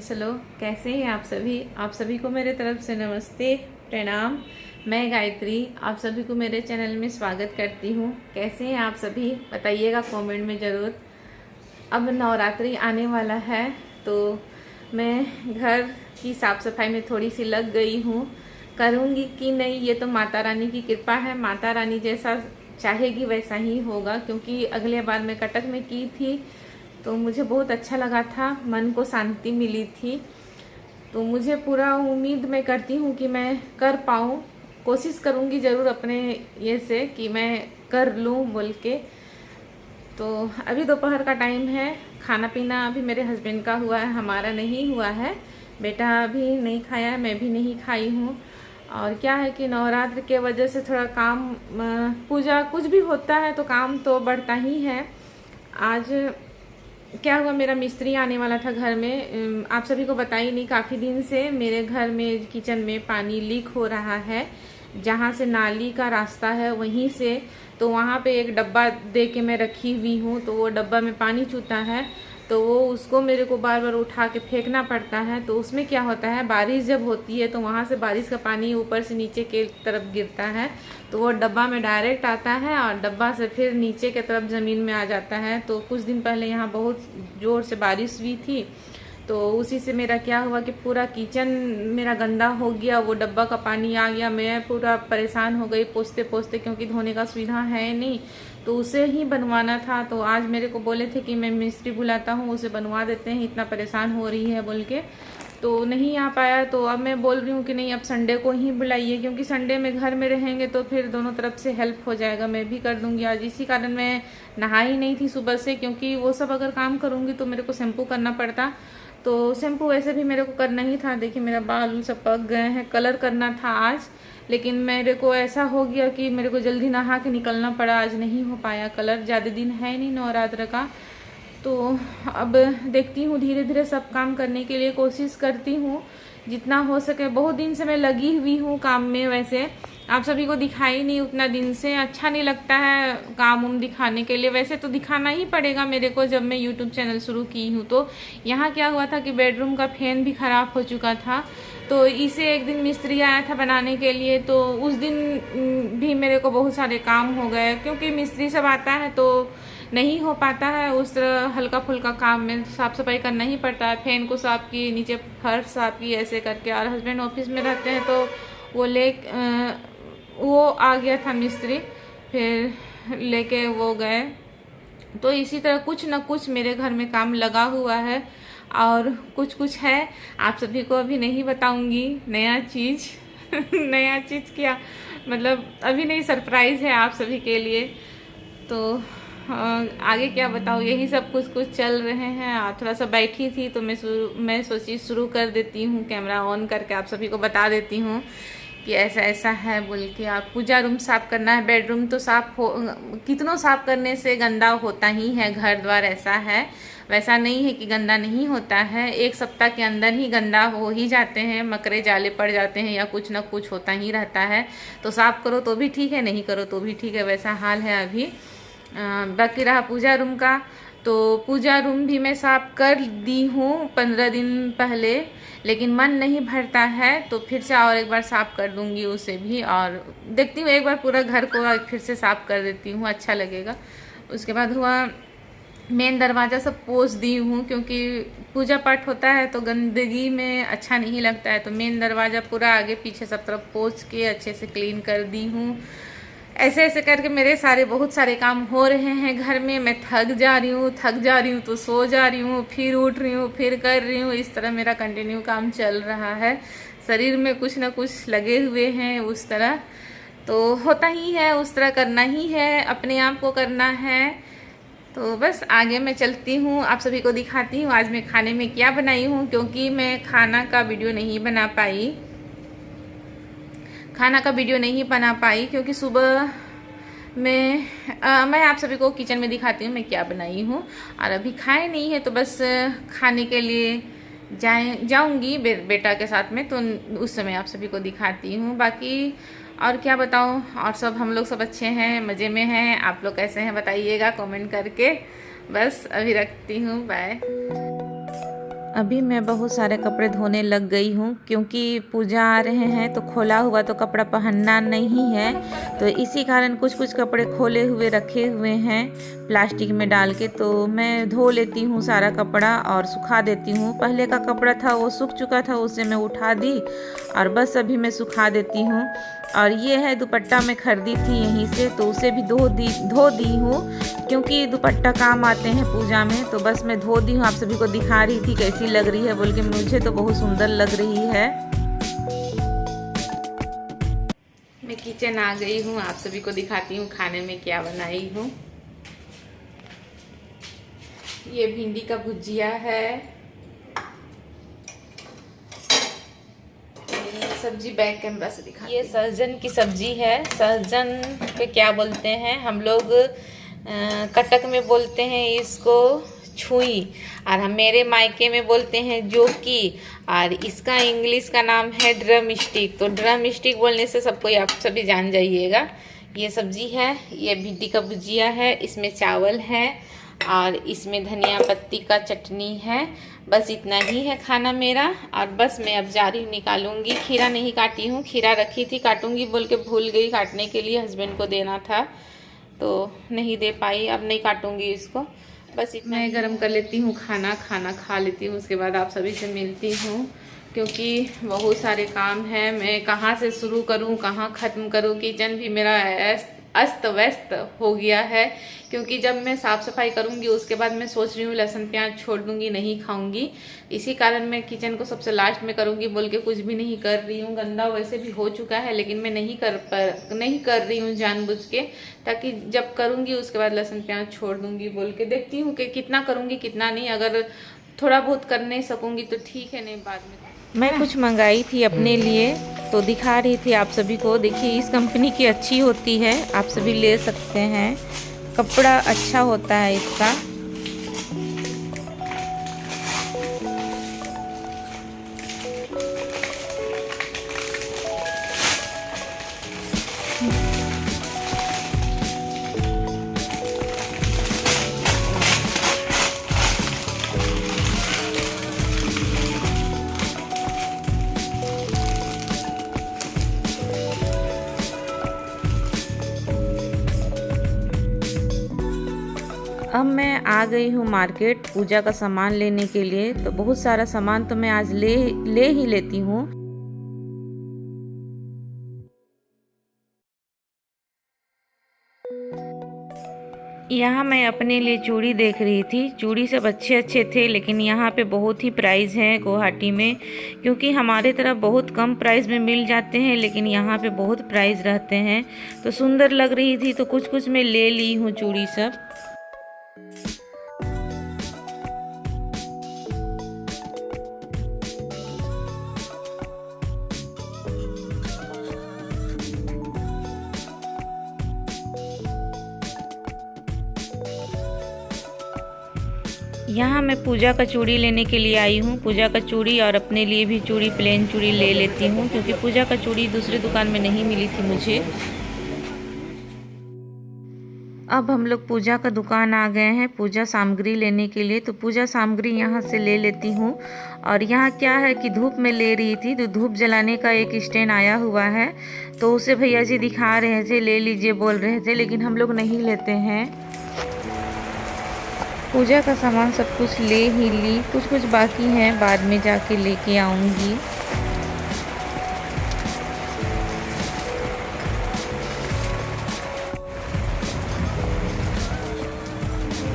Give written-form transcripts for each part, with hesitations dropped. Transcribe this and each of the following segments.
Hello, कैसे हैं आप सभी को मेरे तरफ से नमस्ते, प्रणाम। मैं गायत्री आप सभी को मेरे चैनल में स्वागत करती हूँ। कैसे हैं आप सभी, बताइएगा कमेंट में ज़रूर। अब नवरात्रि आने वाला है तो मैं घर की साफ़ सफाई में थोड़ी सी लग गई हूँ। करूँगी कि नहीं ये तो माता रानी की कृपा है। माता रानी जैसा चाहेगी वैसा ही होगा, क्योंकि अगले बार मैं कटक में की थी तो मुझे बहुत अच्छा लगा था, मन को शांति मिली थी। तो मुझे पूरा उम्मीद मैं करती हूँ कि मैं कर पाऊँ, कोशिश करूँगी ज़रूर अपने ये से कि मैं कर लूँ बोल के। तो अभी दोपहर का टाइम है, खाना पीना अभी मेरे हस्बैंड का हुआ है, हमारा नहीं हुआ है। बेटा अभी नहीं खाया है, मैं भी नहीं खाई हूँ। और क्या है कि नवरात्र के वजह से थोड़ा काम, पूजा कुछ भी होता है तो काम तो बढ़ता ही है। आज क्या हुआ, मेरा मिस्त्री आने वाला था घर में। आप सभी को बताई नहीं, काफ़ी दिन से मेरे घर में किचन में पानी लीक हो रहा है। जहाँ से नाली का रास्ता है वहीं से, तो वहाँ पे एक डब्बा दे के मैं रखी हुई हूँ, तो वो डब्बा में पानी चूता है, तो वो उसको मेरे को बार बार उठा के फेंकना पड़ता है। तो उसमें क्या होता है, बारिश जब होती है तो वहाँ से बारिश का पानी ऊपर से नीचे के तरफ गिरता है, तो वो डब्बा में डायरेक्ट आता है और डब्बा से फिर नीचे के तरफ ज़मीन में आ जाता है। तो कुछ दिन पहले यहाँ बहुत ज़ोर से बारिश हुई थी, तो उसी से मेरा क्या हुआ कि पूरा किचन मेरा गंदा हो गया, वो डब्बा का पानी आ गया। मैं पूरा परेशान हो गई पोंछते पोंछते, क्योंकि धोने का सुविधा है नहीं, तो उसे ही बनवाना था। तो आज मेरे को बोले थे कि मैं मिस्त्री बुलाता हूँ, उसे बनवा देते हैं, इतना परेशान हो रही है बोल के। तो नहीं आ पाया, तो अब मैं बोल रही हूँ कि नहीं, अब संडे को ही बुलाइए, क्योंकि संडे में घर में रहेंगे तो फिर दोनों तरफ से हेल्प हो जाएगा, मैं भी कर दूँगी। आज इसी कारण मैं नहाई नहीं थी सुबह से, क्योंकि वो सब अगर काम करूँगी तो मेरे को शैम्पू करना पड़ता। तो शैम्पू वैसे भी मेरे को करना ही था। देखिए मेरा बाल सब पक गए हैं, कलर करना था आज, लेकिन मेरे को ऐसा हो गया कि मेरे को जल्दी नहा के निकलना पड़ा, आज नहीं हो पाया कलर। ज़्यादा दिन है नहीं नवरात्र का, तो अब देखती हूँ, धीरे धीरे सब काम करने के लिए कोशिश करती हूँ जितना हो सके। बहुत दिन से मैं लगी हुई हूँ काम में। वैसे आप सभी को दिखाई नहीं उतना दिन से, अच्छा नहीं लगता है काम उम दिखाने के लिए। वैसे तो दिखाना ही पड़ेगा मेरे को, जब मैं यूट्यूब चैनल शुरू की हूँ। तो यहाँ क्या हुआ था कि बेडरूम का फैन भी ख़राब हो चुका था, तो इसे एक दिन मिस्त्री आया था बनाने के लिए, तो उस दिन भी मेरे को बहुत सारे काम हो गए, क्योंकि मिस्त्री सब आता है तो नहीं हो पाता है उस तरह हल्का फुल्का काम में। साफ़ सफाई करना ही पड़ता है, फैन को साफ़ की, नीचे फर्श साफ़ की, ऐसे करके। और हस्बैंड ऑफिस में रहते हैं तो वो आ गया था मिस्त्री, फिर लेके वो गए। तो इसी तरह कुछ ना कुछ मेरे घर में काम लगा हुआ है, और कुछ कुछ है, आप सभी को अभी नहीं बताऊंगी नया चीज़ नया चीज़ क्या मतलब, अभी नहीं, सरप्राइज़ है आप सभी के लिए। तो आगे क्या बताऊँ, यही सब कुछ कुछ चल रहे हैं। और थोड़ा सा बैठी थी तो मैं सोची शुरू कर देती हूँ, कैमरा ऑन करके आप सभी को बता देती हूँ कि ऐसा ऐसा है बोल के। आप पूजा रूम साफ़ करना है, बेडरूम तो कितनों साफ़ करने से गंदा होता ही है, घर द्वार ऐसा है, वैसा नहीं है कि गंदा नहीं होता है। एक सप्ताह के अंदर ही गंदा हो ही जाते हैं, मकरे जाले पड़ जाते हैं, या कुछ ना कुछ होता ही रहता है। तो साफ़ करो तो भी ठीक है, नहीं करो तो भी ठीक है, वैसा हाल है अभी। बाकी रहा पूजा रूम का, तो पूजा रूम भी मैं साफ़ कर दी हूँ 15 दिन पहले, लेकिन मन नहीं भरता है, तो फिर से और एक बार साफ़ कर दूँगी उसे भी। और देखती हूँ, एक बार पूरा घर को फिर से साफ़ कर देती हूँ, अच्छा लगेगा। उसके बाद हुआ मेन दरवाज़ा सब पोंछ दी हूँ, क्योंकि पूजा पाठ होता है तो गंदगी में अच्छा नहीं लगता है। तो मेन दरवाज़ा पूरा आगे पीछे सब तरफ पोंछ के अच्छे से क्लीन कर दी हूँ। ऐसे ऐसे करके मेरे बहुत सारे काम हो रहे हैं घर में। मैं थक जा रही हूँ तो सो जा रही हूँ, फिर उठ रही हूँ, फिर कर रही हूँ। इस तरह मेरा कंटिन्यू काम चल रहा है। शरीर में कुछ ना कुछ लगे हुए हैं उस तरह, तो होता ही है, उस तरह करना ही है, अपने आप को करना है। तो बस आगे मैं चलती हूँ, आप सभी को दिखाती हूँ आज मैं खाने में क्या बनाई हूँ, क्योंकि मैं खाना का वीडियो नहीं बना पाई क्योंकि सुबह मैं आप सभी को किचन में दिखाती हूँ मैं क्या बनाई हूँ। और अभी खाए नहीं है तो बस खाने के लिए जाऊँगी बेटा के साथ में, तो उस समय आप सभी को दिखाती हूँ। बाकी और क्या बताऊँ, और सब हम लोग सब अच्छे हैं, मज़े में हैं। आप लोग कैसे हैं बताइएगा कमेंट करके। बस अभी रखती हूँ, बाय। अभी मैं बहुत सारे कपड़े धोने लग गई हूँ, क्योंकि पूजा आ रहे हैं तो खोला हुआ तो कपड़ा पहनना नहीं है, तो इसी कारण कुछ कुछ कपड़े खोले हुए रखे हुए हैं प्लास्टिक में डाल के। तो मैं धो लेती हूँ सारा कपड़ा और सुखा देती हूँ। पहले का कपड़ा था वो सूख चुका था, उसे मैं उठा दी और बस अभी मैं सुखा देती हूँ। और ये है दुपट्टा मैं खरीदी थी यहीं से, तो उसे भी धो दी हूँ, क्योंकि दुपट्टा काम आते हैं पूजा में। तो बस मैं धो दी हूँ, आप सभी को दिखा रही थी कैसी लग रही है बोल के। मुझे तो बहुत सुंदर लग रही है। मैं किचन आ गई हूँ, आप सभी को दिखाती हूँ खाने में क्या बनाई हूँ। ये भिंडी का भुजिया है, सब्जी बैक कैमरा से दिखा। ये सहजन की सब्जी है। सहजन पे क्या बोलते हैं हम लोग, कटक में बोलते हैं इसको छुई, और हम मेरे मायके में बोलते हैं जोकी, और इसका इंग्लिश का नाम है ड्रम स्टिक। तो ड्रम स्टिक बोलने से सबको आप सभी जान जाइएगा। ये सब्जी है, ये भिंडी का भुजिया है, इसमें चावल है और इसमें धनिया पत्ती का चटनी है। बस इतना ही है खाना मेरा। और बस मैं अब जा रही हूँ, निकालूंगी। खीरा नहीं काटी हूँ, खीरा रखी थी काटूंगी बोल के भूल गई काटने के लिए, हस्बैंड को देना था तो नहीं दे पाई। अब नहीं काटूंगी इसको। बस इतना मैं गरम कर लेती हूँ खाना खा लेती हूँ, उसके बाद आप सभी से मिलती हूँ, क्योंकि बहुत सारे काम हैं। मैं कहाँ से शुरू करूँ कहाँ ख़त्म करूँ। किचन भी मेरा अस्त व्यस्त हो गया है, क्योंकि जब मैं साफ़ सफाई करूँगी उसके बाद मैं सोच रही हूँ लहसुन प्याज छोड़ दूँगी, नहीं खाऊँगी। इसी कारण मैं किचन को सबसे लास्ट में करूँगी बोल के कुछ भी नहीं कर रही हूँ। गंदा वैसे भी हो चुका है, लेकिन मैं नहीं कर रही हूँ जानबूझ के, ताकि जब करूँगी उसके बाद लहसुन प्याज छोड़ दूँगी बोल के। देखती हूँ कि कितना करूँगी कितना नहीं। अगर थोड़ा बहुत कर नहीं सकूँगी तो ठीक है, नहीं बाद में। मैं कुछ मंगाई थी अपने लिए तो दिखा रही थी आप सभी को। देखिए इस कंपनी की अच्छी होती है, आप सभी ले सकते हैं, कपड़ा अच्छा होता है इसका। अब मैं आ गई हूँ मार्केट पूजा का सामान लेने के लिए। तो बहुत सारा सामान तो मैं आज ले ही लेती हूँ। यहाँ मैं अपने लिए चूड़ी देख रही थी। चूड़ी सब अच्छे अच्छे थे, लेकिन यहाँ पे बहुत ही प्राइस हैं गुवाहाटी में, क्योंकि हमारे तरफ बहुत कम प्राइस में मिल जाते हैं, लेकिन यहाँ पे बहुत प्राइस रहते हैं। तो सुंदर लग रही थी तो कुछ कुछ मैं ले ली हूँ चूड़ी सब। यहाँ मैं पूजा का चूड़ी लेने के लिए आई हूँ। पूजा का चूड़ी और अपने लिए भी चूड़ी, प्लेन चूड़ी ले लेती हूँ, क्योंकि पूजा का चूड़ी दूसरी दुकान में नहीं मिली थी मुझे। अब हम लोग पूजा का दुकान आ गए हैं पूजा सामग्री लेने के लिए। तो पूजा सामग्री यहाँ से ले लेती हूँ। और यहाँ क्या है कि धूप में ले रही थी, तो धूप जलाने का एक स्टैंड आया हुआ है, तो उसे भैया जी दिखा रहे थे ले लीजिए बोल रहे थे, लेकिन हम लोग नहीं लेते हैं। पूजा का सामान सब कुछ ले ही ली, कुछ कुछ बाकी है, बाद में जाके लेके आऊँगी।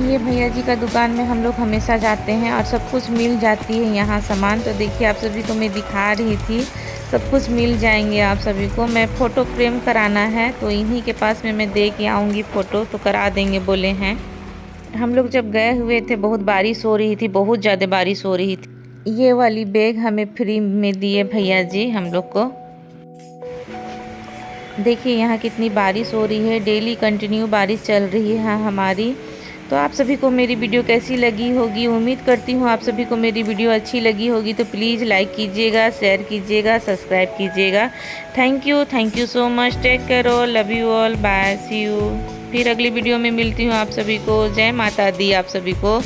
ये भैया जी का दुकान में हम लोग हमेशा जाते हैं और सब कुछ मिल जाती है यहाँ सामान। तो देखिए आप सभी को मैं दिखा रही थी, सब कुछ मिल जाएंगे आप सभी को। मैं फ़ोटो फ्रेम कराना है, तो इन्हीं के पास में मैं दे के आऊँगी फ़ोटो, तो करा देंगे बोले हैं। हम लोग जब गए हुए थे बहुत बारिश हो रही थी, बहुत ज़्यादा बारिश हो रही थी। ये वाली बैग हमें फ्री में दिए भैया जी हम लोग को। देखिए यहाँ कितनी बारिश हो रही है, डेली कंटिन्यू बारिश चल रही है हमारी। तो आप सभी को मेरी वीडियो कैसी लगी होगी, उम्मीद करती हूँ आप सभी को मेरी वीडियो अच्छी लगी होगी। तो प्लीज़ लाइक कीजिएगा, शेयर कीजिएगा, सब्सक्राइब कीजिएगा। Thank you so much. Take care all, love you all, bye, see you. फिर अगली वीडियो में मिलती हूँ आप सभी को। जय माता दी आप सभी को।